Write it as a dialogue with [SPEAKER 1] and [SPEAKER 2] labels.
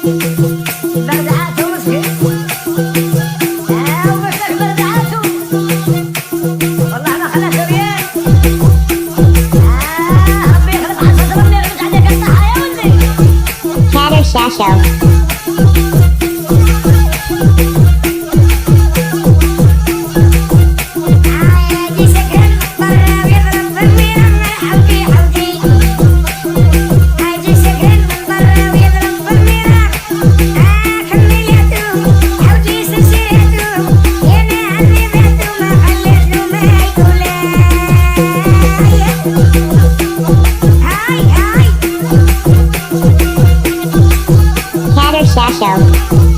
[SPEAKER 1] بردعاته مسكين ومسك بردعاته والله ما خلاته ريال ربي يخلف حصة ربي يربط عليك الصحة يا ولدي
[SPEAKER 2] Chatter Shasho.
[SPEAKER 1] عادي سكن برا ويضرب بالميرة من حوتي حوتي عادي سكن برا ويضرب بالميرة كمليته حوتي سلسلته يانا عني بعته ما خليت له ما يقول هاي
[SPEAKER 2] Chatter Shasho.